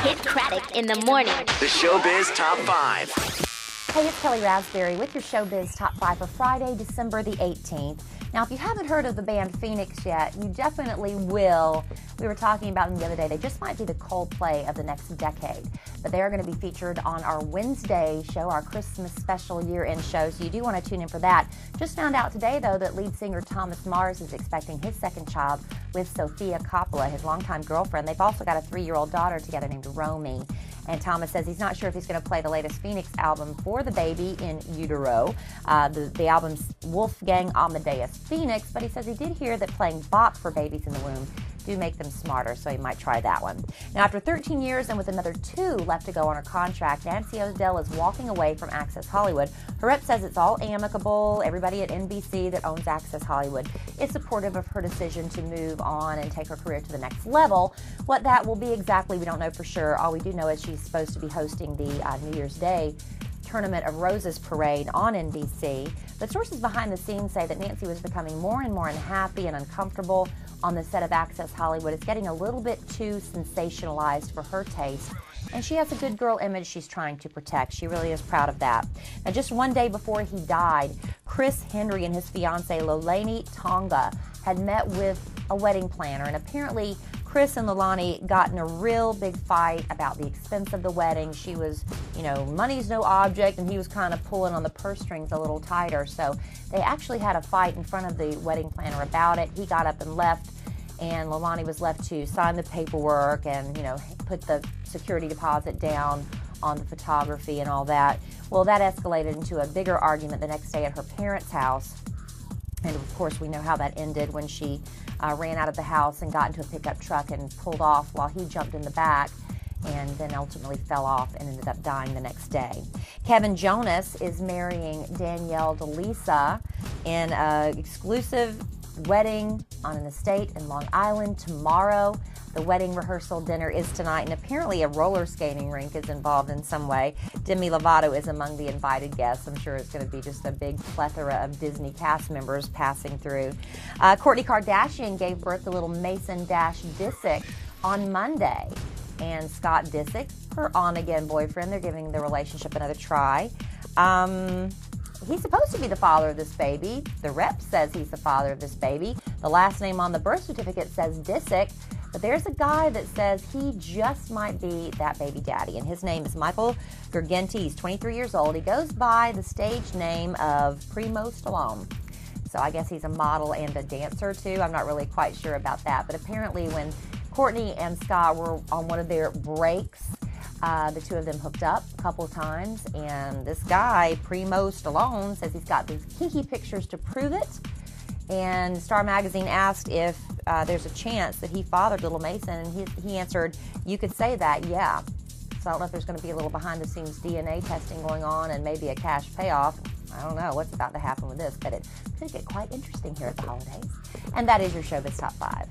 Kidd Kraddick in the morning. The Showbiz Top 5. Hey, it's Kellie Rasberry with your Showbiz Top 5 for Friday, December the 18th. Now, if you haven't heard of the band Phoenix yet, you definitely will. We were talking about them the other day. They just might be the Coldplay of the next decade. But they are going to be featured on our Wednesday show, our Christmas special year-end show, so you do want to tune in for that. Just found out today, though, that lead singer Thomas Mars is expecting his second child with Sofia Coppola, his longtime girlfriend. They've also got a 3-year-old daughter together named Romy. And Thomas says he's not sure if he's going to play the latest Phoenix album for the baby in utero. The album's Wolfgang Amadeus Phoenix, but he says he did hear that playing Bach for babies in the womb do make them smarter, so he might try that one. Now, after 13 years and with another 2 left to go on her contract, Nancy O'Dell is walking away from Access Hollywood. Her rep says it's all amicable. Everybody at NBC that owns Access Hollywood is supportive of her decision to move on and take her career to the next level. What that will be exactly, we don't know for sure. All we do know is she's supposed to be hosting the New Year's Day Tournament of Roses parade on NBC. But sources behind the scenes say that Nancy was becoming more and more unhappy and uncomfortable on the set of Access Hollywood. It's getting a little bit too sensationalized for her taste, and she has a good girl image she's trying to protect. She really is proud of that. Now, just one day before he died, Chris Henry and his fiancée Lolani Tonga had met with a wedding planner, and apparently Chris and Lolani got in a real big fight about the expense of the wedding. She was, money's no object, and he was kind of pulling on the purse strings a little tighter. So they actually had a fight in front of the wedding planner about it. He got up and left, and Lolani was left to sign the paperwork and, put the security deposit down on the photography and all that. Well, that escalated into a bigger argument the next day at her parents' house. And of course, we know how that ended when she ran out of the house and got into a pickup truck and pulled off while he jumped in the back, and then ultimately fell off and ended up dying the next day. Kevin Jonas is marrying Danielle DeLisa in an exclusive wedding on an estate in Long Island tomorrow. The wedding rehearsal dinner is tonight, and apparently a roller skating rink is involved in some way. Demi Lovato is among the invited guests. I'm sure it's going to be just a big plethora of Disney cast members passing through. Kourtney Kardashian gave birth to little Mason Disick on Monday. And Scott Disick, her on-again boyfriend, they're giving the relationship another try. He's supposed to be the father of this baby. The rep says he's the father of this baby. The last name on the birth certificate says Disick. But there's a guy that says he just might be that baby daddy, and his name is Michael Gurgenti. He's 23 years old. He goes by the stage name of Primo Stallone. So I guess he's a model and a dancer, too. I'm not really quite sure about that. But apparently when Kourtney and Scott were on one of their breaks, the two of them hooked up a couple of times, and this guy, Primo Stallone, says he's got these kinky pictures to prove it. And Star Magazine asked if there's a chance that he fathered little Mason, and he answered, "You could say that, yeah." So I don't know if there's going to be a little behind-the-scenes DNA testing going on and maybe a cash payoff. I don't know what's about to happen with this, but it could get quite interesting here at the holidays. And that is your Showbiz Top 5.